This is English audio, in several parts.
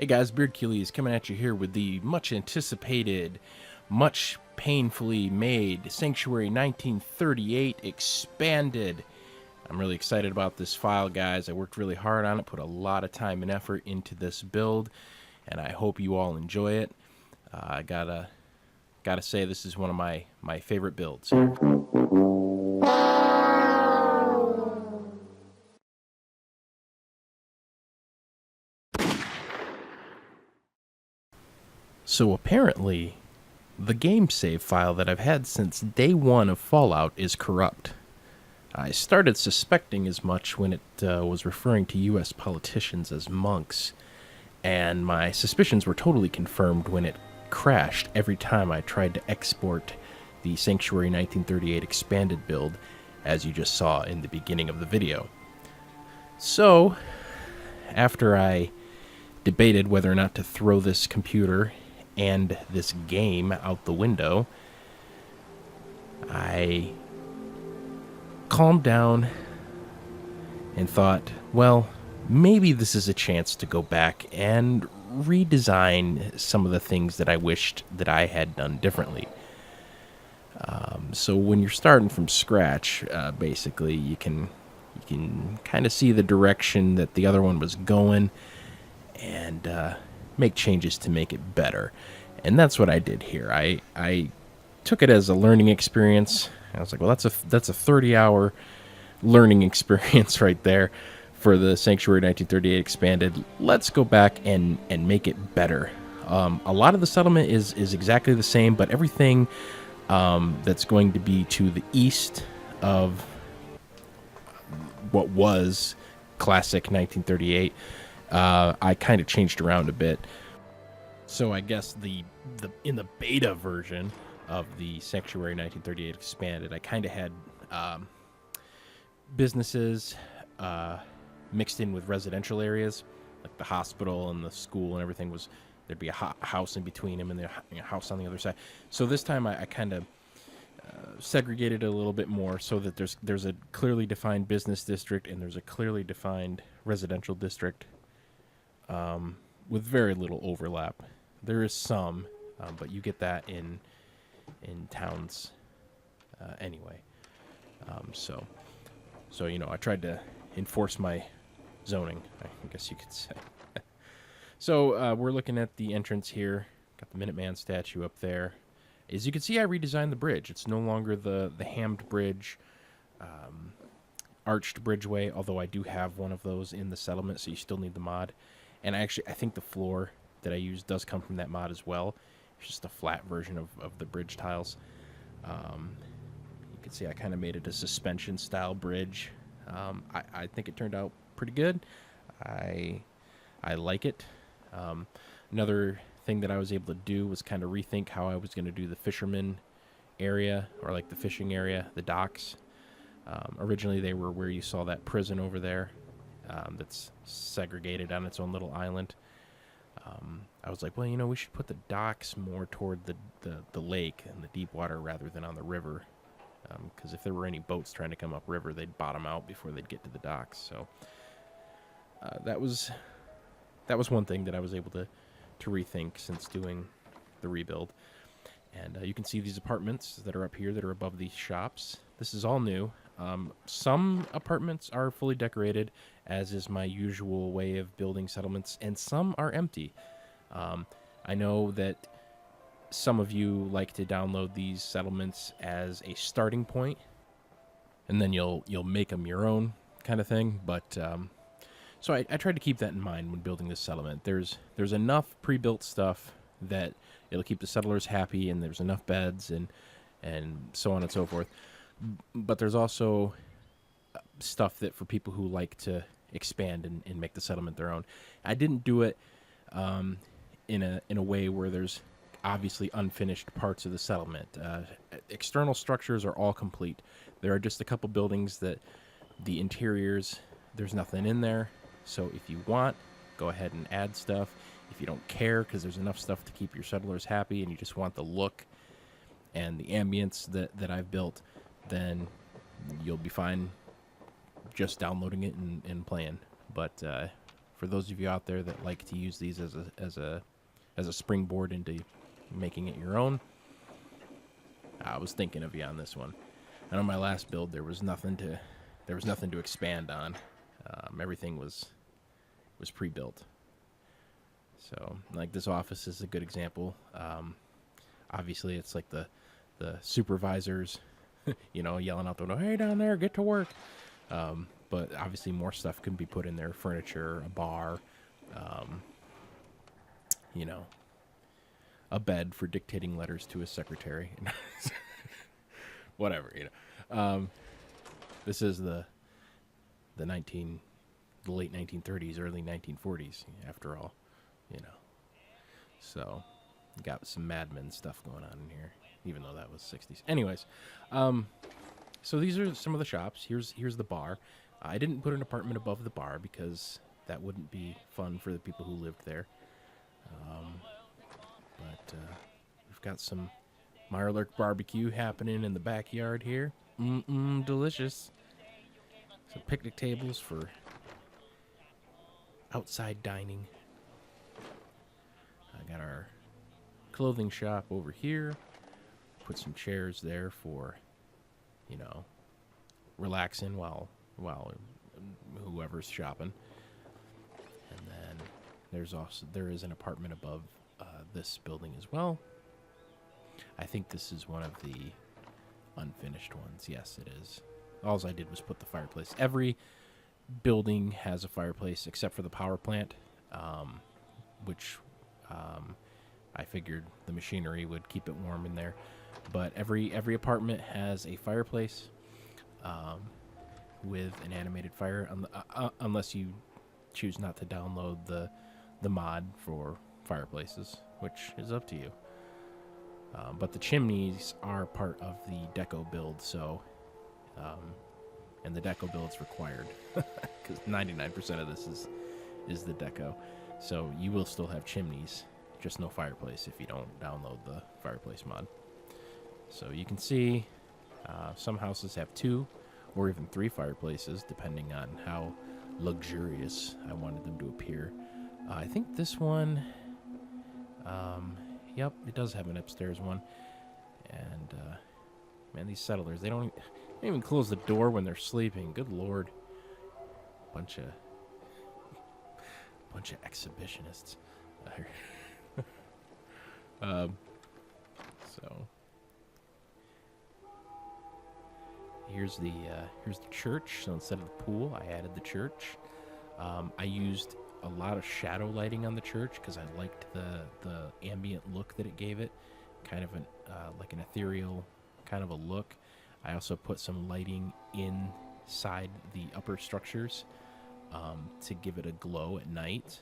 Hey guys, Beardkeely is coming at you here with the much anticipated, much painfully made Sanctuary 1938 Expanded. I'm really excited about this file, guys. I worked really hard on it, put a lot of time and effort into this build, and I hope you all enjoy it. I gotta say this is one of my favorite builds. So apparently, the game save file that I've had since day one of Fallout is corrupt. I started suspecting as much when it was referring to U.S. politicians as monks, and my suspicions were totally confirmed when it crashed every time I tried to export the Sanctuary 1938 Expanded build, as you just saw in the beginning of the video. So, after I debated whether or not to throw this computer and this game out the window, I calmed down and thought, well, maybe this is a chance to go back and redesign some of the things that I wished that I had done differently. So when you're starting from scratch, basically, you can kind of see the direction that the other one was going and make changes to make it better. And that's what I did here. I took it as a learning experience. I was like, well, that's a 30-hour learning experience right there for the Sanctuary 1938 Expanded. Let's go back and make it better. A lot of the settlement is exactly the same, but everything that's going to be to the east of what was classic 1938, I kind of changed around a bit. So I guess the in the beta version of the Sanctuary 1938 Expanded, I kind of had businesses mixed in with residential areas, like the hospital and the school and everything there'd be a house in between them and a house on the other side. So this time I kind of segregated it a little bit more so that there's a clearly defined business district and there's a clearly defined residential district with very little overlap. There is some, but you get that in towns anyway. So I tried to enforce my zoning, I guess you could say. So we're looking at the entrance here. Got the Minuteman statue up there. As you can see, I redesigned the bridge. It's no longer the hammed bridge, arched bridgeway, although I do have one of those in the settlement, so you still need the mod. And I think the floor that I use does come from that mod as well. It's just a flat version of the bridge tiles. You can see I kind of made it a suspension-style bridge. I think it turned out pretty good. I like it. Another thing that I was able to do was kind of rethink how I was going to do the fisherman area, or like the fishing area, the docks. Originally they were where you saw that prison over there that's segregated on its own little island. I was like, well, we should put the docks more toward the lake and the deep water rather than on the river, because if there were any boats trying to come up river, they'd bottom out before they'd get to the docks. So that was one thing that I was able to rethink since doing the rebuild. And you can see these apartments that are up here that are above these shops. This is all new. Some apartments are fully decorated, as is my usual way of building settlements, and some are empty. I know that some of you like to download these settlements as a starting point, and then you'll make them your own kind of thing. But so I tried to keep that in mind when building this settlement. There's enough pre-built stuff that it'll keep the settlers happy, and there's enough beds and so on and so forth. But there's also stuff that for people who like to expand and make the settlement their own. I didn't do it in a way where there's obviously unfinished parts of the settlement. External structures are all complete. There are just a couple buildings that the interiors, there's nothing in there. So if you want, go ahead and add stuff. If you don't care, because there's enough stuff to keep your settlers happy and you just want the look and the ambience that I've built, then you'll be fine just downloading it and playing. But for those of you out there that like to use these as a springboard into making it your own, I was thinking of you on this one. And on my last build, there was nothing to expand on. Everything was pre-built. So, like, this office is a good example. Obviously, it's like the supervisors, yelling out the window, "Hey, down there, get to work." But obviously, more stuff can be put in there: furniture, a bar, a bed for dictating letters to his secretary, whatever. This is the late 1930s, early 1940s, after all. So got some Mad Men stuff going on in here, even though that was 60s. Anyways, so these are some of the shops. Here's the bar. I didn't put an apartment above the bar because that wouldn't be fun for the people who lived there. But we've got some Mirelurk barbecue happening in the backyard here. Delicious. Some picnic tables for outside dining. I got our clothing shop over here. Put some chairs there for, relaxing while whoever's shopping. And then there is an apartment above this building as well. I think this is one of the unfinished ones. Yes, it is. All I did was put the fireplace. Every building has a fireplace except for the power plant, which I figured the machinery would keep it warm in there. But every apartment has a fireplace with an animated fire, unless you choose not to download the mod for fireplaces, which is up to you. But the chimneys are part of the deco build, so and the deco build's required because 99% of this is the deco. So you will still have chimneys, just no fireplace if you don't download the fireplace mod. So you can see some houses have 2 or even 3 fireplaces, depending on how luxurious I wanted them to appear. I think this one, yep, it does have an upstairs one. And man, these settlers, they don't even close the door when they're sleeping. Good Lord. Bunch of exhibitionists. So here's the church. So instead of the pool, I added the church. I used a lot of shadow lighting on the church because I liked the ambient look that it gave it, kind of like an ethereal kind of a look. I also put some lighting inside the upper structures to give it a glow at night.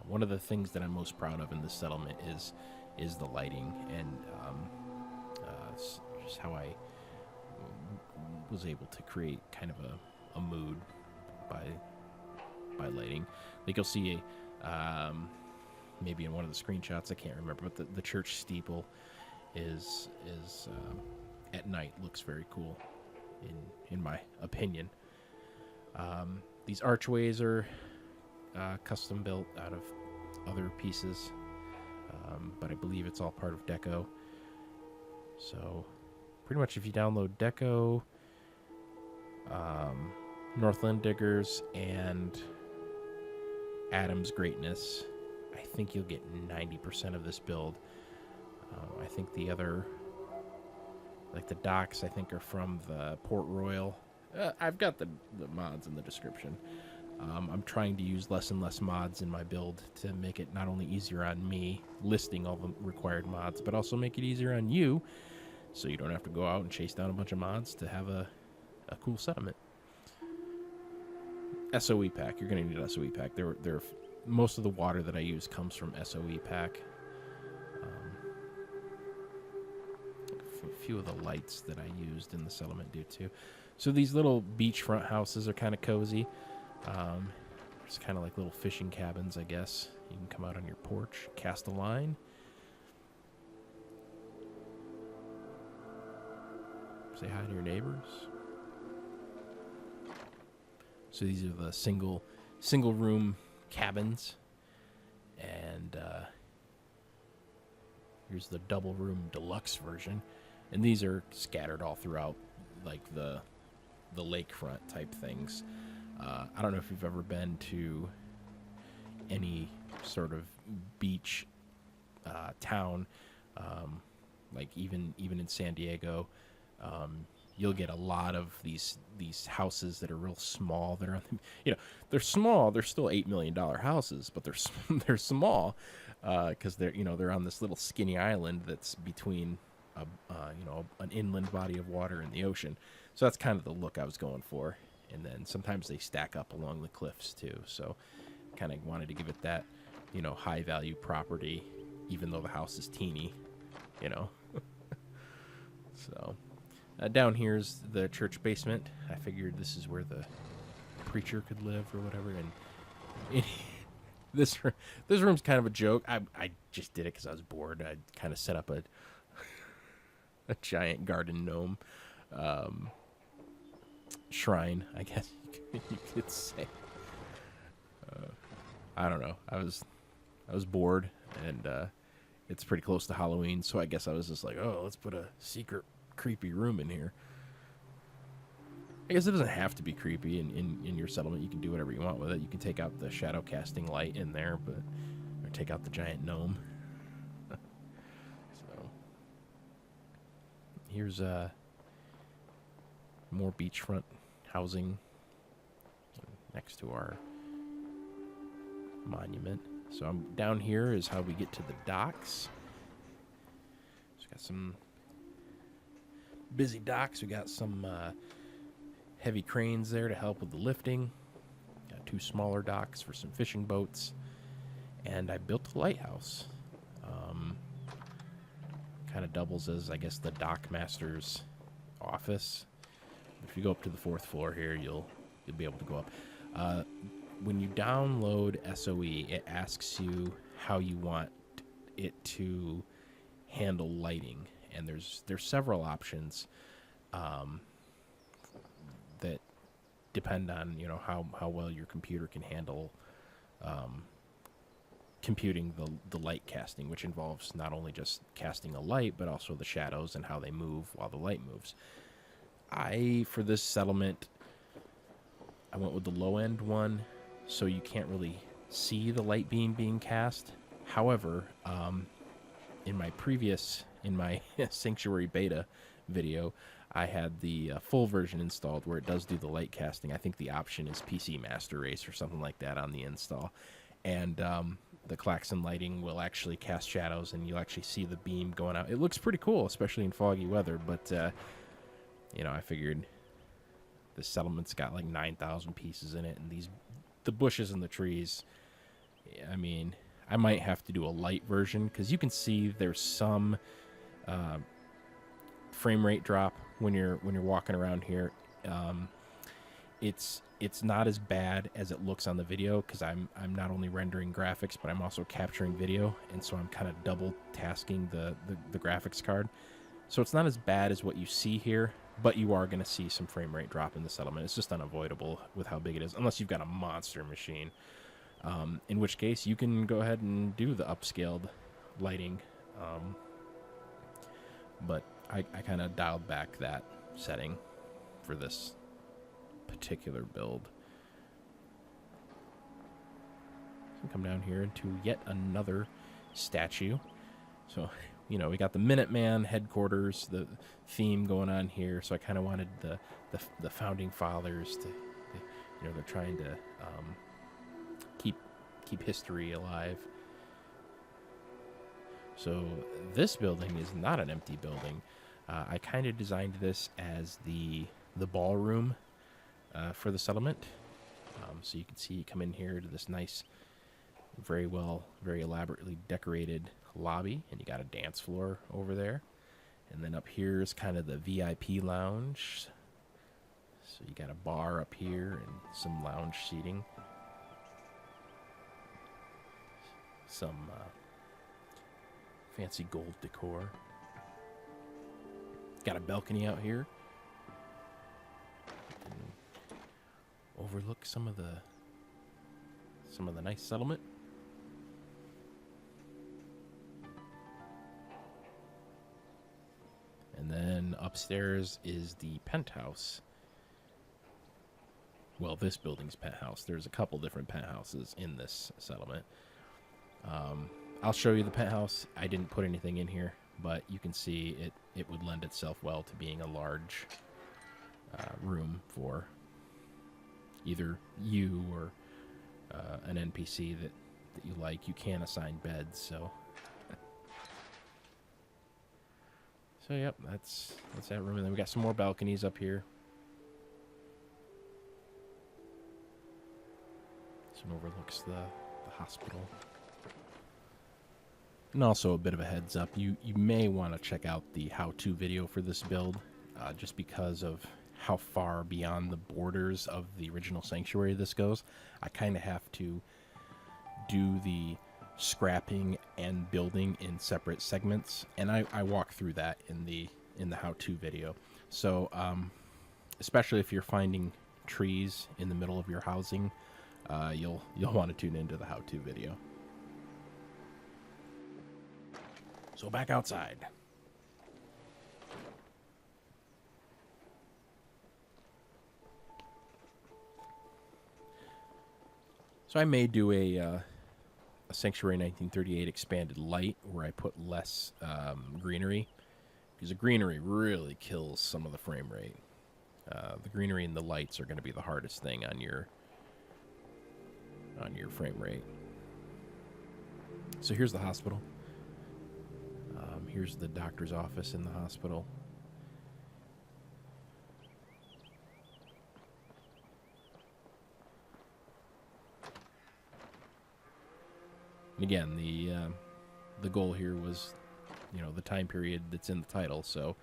One of the things that I'm most proud of in this settlement is the lighting, and just how I was able to create kind of a mood by lighting. I think you'll see maybe in one of the screenshots, I can't remember, but the church steeple is at night looks very cool in my opinion. These archways are custom built out of other pieces, but I believe it's all part of deco. So pretty much if you download deco, Northland Diggers, and Adam's Greatness, I think you'll get 90% of this build. I think the other, like the docks, I think are from the Port Royal. I've got the mods in the description. I'm trying to use less and less mods in my build to make it not only easier on me listing all the required mods, but also make it easier on you, so you don't have to go out and chase down a bunch of mods to have a cool settlement. SOE pack. You're going to need SOE pack. Most of the water that I use comes from SOE pack. A few of the lights that I used in the settlement do too. So these little beachfront houses are kind of cozy. It's kind of like little fishing cabins, I guess. You can come out on your porch, cast a line. Say hi to your neighbors. So these are the single room cabins. And here's the double room deluxe version. And these are scattered all throughout, like the lakefront type things. I don't know if you've ever been to any sort of beach town, like even in San Diego. You'll get a lot of these houses that are real small. That are, they're small. They're still $8 million houses, but they're small because they're on this little skinny island that's between an inland body of water and the ocean. So that's kind of the look I was going for. And then sometimes they stack up along the cliffs too. So kind of wanted to give it that, high value property, even though the house is teeny, So down here's the church basement. I figured this is where the preacher could live or whatever. And this room's kind of a joke. I just did it because I was bored. I kind of set up a giant garden gnome shrine, I guess you could say. I don't know. I was bored, and it's pretty close to Halloween, so I guess I was just like, oh, let's put a secret creepy room in here. I guess it doesn't have to be creepy in your settlement. You can do whatever you want with it. You can take out the shadow casting light in there, or take out the giant gnome. So here's more beachfront housing next to our monument. So I'm down here is how we get to the docks. Just got some busy docks. We got some heavy cranes there to help with the lifting. Got 2 smaller docks for some fishing boats. And I built a lighthouse. Kind of doubles as, I guess, the dock master's office. If you go up to the 4th floor here, you'll be able to go up. When you download SOE, it asks you how you want it to handle lighting, and there's several options that depend on how well your computer can handle computing the light casting, which involves not only just casting a light but also the shadows and how they move while the light moves. For this settlement, I went with the low end one, so you can't really see the light beam being cast. However, in my Sanctuary beta video, I had the full version installed where it does do the light casting. I think the option is PC Master Race or something like that on the install. And the Klaxon lighting will actually cast shadows, and you'll actually see the beam going out. It looks pretty cool, especially in foggy weather, but I figured the settlement's got like 9,000 pieces in it, and the bushes and the trees, I mean, I might have to do a light version, because you can see there's some frame rate drop when you're walking around here. It's not as bad as it looks on the video, because I'm not only rendering graphics, but I'm also capturing video, and so I'm kind of double tasking the graphics card. So it's not as bad as what you see here, but you are going to see some frame rate drop in the settlement. It's just unavoidable with how big it is, unless you've got a monster machine, in which case you can go ahead and do the upscaled lighting. But I kind of dialed back that setting for this particular build. So come down here into yet another statue. So, we got the Minuteman headquarters, the theme going on here. So I kind of wanted the founding fathers to, they're trying to keep history alive. So this building is not an empty building. I kind of designed this as the ballroom for the settlement. So you can see you come in here to this nice, very elaborately decorated lobby, and you got a dance floor over there. And then up here is kind of the VIP lounge. So you got a bar up here and some lounge seating. Some fancy gold decor. Got a balcony out here. Overlook some of the some of the nice settlement. And then upstairs is the penthouse. Well, this building's penthouse. There's a couple different penthouses in this settlement. I'll show you the penthouse. I didn't put anything in here, but you can see it would lend itself well to being a large room for either you or an NPC that you like. You can assign beds, so... So, yep, that's that room. And then we got some more balconies up here. This one overlooks the hospital. And also a bit of a heads up, you may want to check out the how-to video for this build, just because of how far beyond the borders of the original sanctuary this goes. I kind of have to do the scrapping and building in separate segments, and I walk through that in the how-to video. So especially if you're finding trees in the middle of your housing, you'll want to tune into the how-to video. So back outside. So I may do a Sanctuary 1938 expanded light where I put less greenery, because the greenery really kills some of the frame rate. The greenery and the lights are going to be the hardest thing on your frame rate. So here's the hospital. Here's the doctor's office in the hospital. And again, the goal here was, the time period that's in the title, so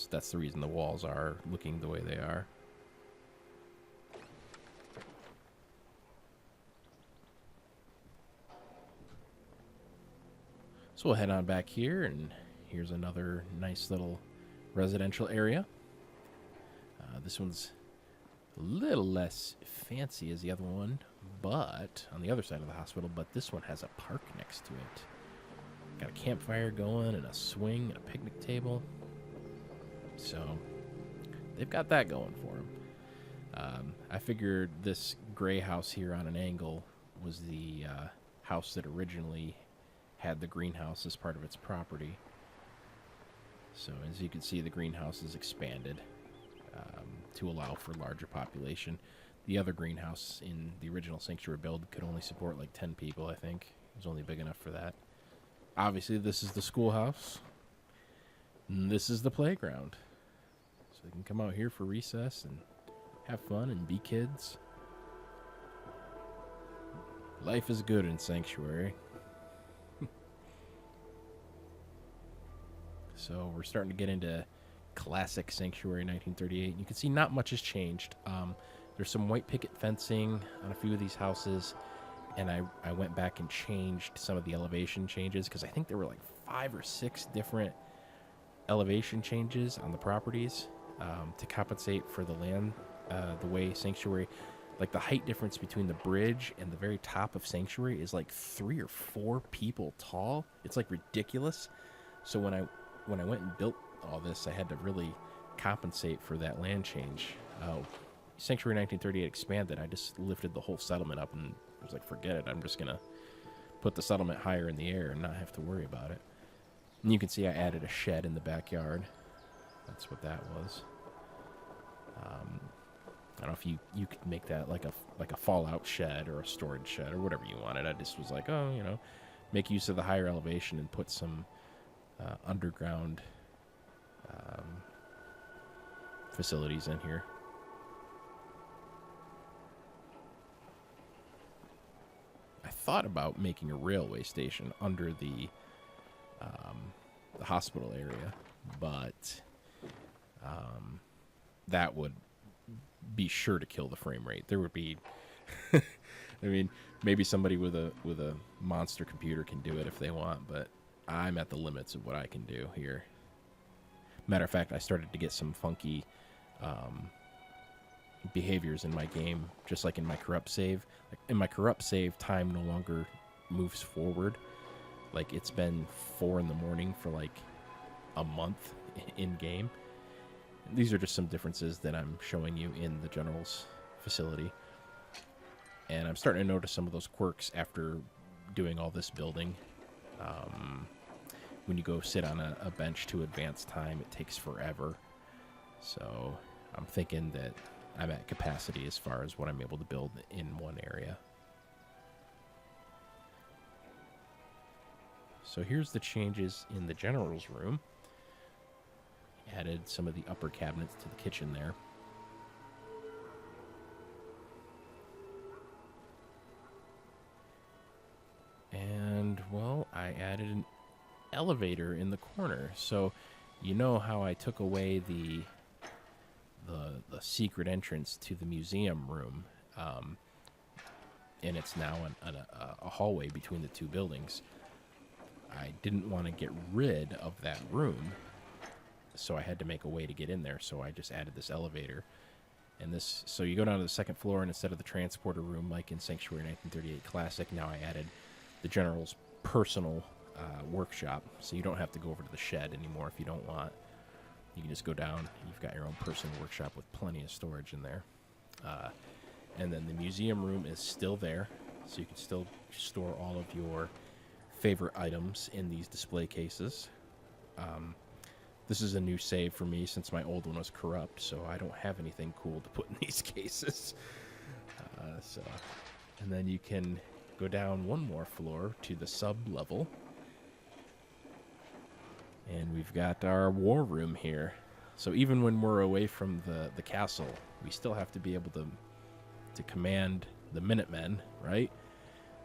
that's the reason the walls are looking the way they are. So we'll head on back here, and here's another nice little residential area. This one's a little less fancy as the other one, but on the other side of the hospital, but this one has a park next to it. Got a campfire going and a swing and a picnic table. So they've got that going for them. I figured this gray house here on an angle was the house that originally had the greenhouse as part of its property. So as you can see, the greenhouse is expanded to allow for larger population. The other greenhouse in the original Sanctuary build could only support like 10 people, I think. It was only big enough for that. Obviously, this is the schoolhouse. And this is the playground. So they can come out here for recess and have fun and be kids. Life is good in Sanctuary. So we're starting to get into classic Sanctuary 1938. You can see not much has changed. There's some white picket fencing on a few of these houses, and I went back and changed some of the elevation changes, because I think there were like 5 or 6 different elevation changes on the properties to compensate for the land, the way Sanctuary, like the height difference between the bridge and the very top of Sanctuary is like 3 or 4 people tall. It's like ridiculous. So when I went and built all this, I had to really compensate for that land change. Sanctuary 1938 expanded. I just lifted the whole settlement up and was like, forget it. I'm just going to put the settlement higher in the air and not have to worry about it. And you can see I added a shed in the backyard. That's what that was. I don't know if you could make that like a fallout shed or a storage shed or whatever you wanted. I just was like, make use of the higher elevation and put some underground facilities in here. I thought about making a railway station under the hospital area, but that would be sure to kill the frame rate. There would be, I mean, maybe somebody with a monster computer can do it if they want, but I'm at the limits of what I can do here. Matter of fact, I started to get some funky behaviors in my game, just like in my corrupt save. Like in my corrupt save, time no longer moves forward. Like it's been 4 in the morning for like a month in game. These are just some differences that I'm showing you in the general's facility. And I'm starting to notice some of those quirks after doing all this building. When you go sit on a bench to advance time, it takes forever. So I'm thinking that I'm at capacity as far as what I'm able to build in one area. So here's the changes in the general's room. Added some of the upper cabinets to the kitchen there. And, well, I added an elevator in the corner. So, you know how I took away the secret entrance to the museum room, and it's now a hallway between the two buildings. I didn't want to get rid of that room, so I had to make a way to get in there, so I just added this elevator. And this, so you go down to the second floor, and instead of the transporter room like in Sanctuary 1938 Classic, now I added the General's personal workshop, so you don't have to go over to the shed anymore if you don't want. You can just go down. You've got your own personal workshop with plenty of storage in there. And then the museum room is still there, so you can still store all of your favorite items in these display cases. This is a new save for me since my old one was corrupt, so I don't have anything cool to put in these cases. And then you can go down one more floor to the sub-level. And we've got our war room here. So even when we're away from the castle, we still have to be able to command the Minutemen, right?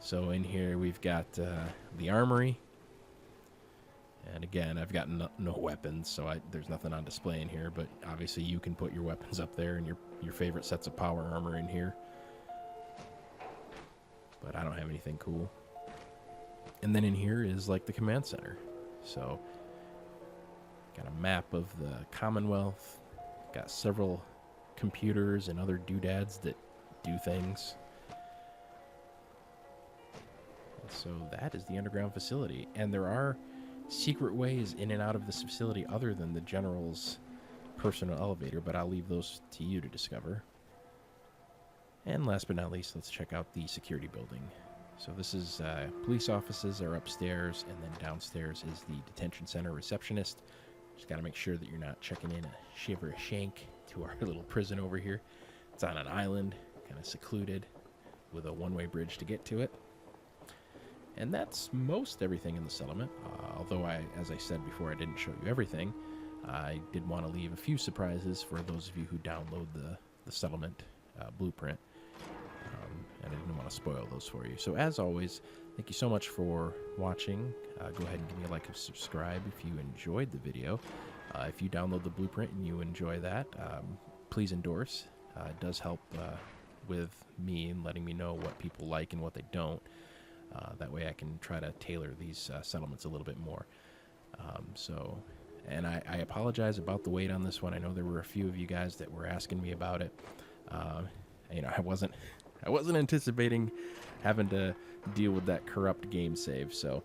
So in here we've got the armory. And again, I've got no weapons, so there's nothing on display in here. But obviously you can put your weapons up there and your favorite sets of power armor in here. But I don't have anything cool. And then in here is like the command center. So got a map of the Commonwealth. Got several computers and other doodads that do things. And so that is the underground facility. And there are secret ways in and out of this facility other than the General's personal elevator, but I'll leave those to you to discover. And last but not least, let's check out the security building. So this is police offices are upstairs, and then downstairs is the detention center receptionist. Just got to make sure that you're not checking in a shiver shank to our little prison over here. It's on an island, kind of secluded, with a one-way bridge to get to it. And that's most everything in the settlement. Although, as I said before, I didn't show you everything. I did want to leave a few surprises for those of you who download the settlement blueprint. And I didn't want to spoil those for you. So as always, thank you so much for watching. Go ahead and give me a like and subscribe if you enjoyed the video. If you download the blueprint and you enjoy that, please endorse. It does help with me and letting me know what people like and what they don't. That way I can try to tailor these settlements a little bit more. And I apologize about the wait on this one. I know there were a few of you guys that were asking me about it. I wasn't anticipating having to deal with that corrupt game save. So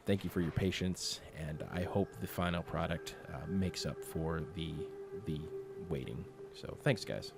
thank you for your patience, and I hope the final product makes up for the waiting. So thanks, guys.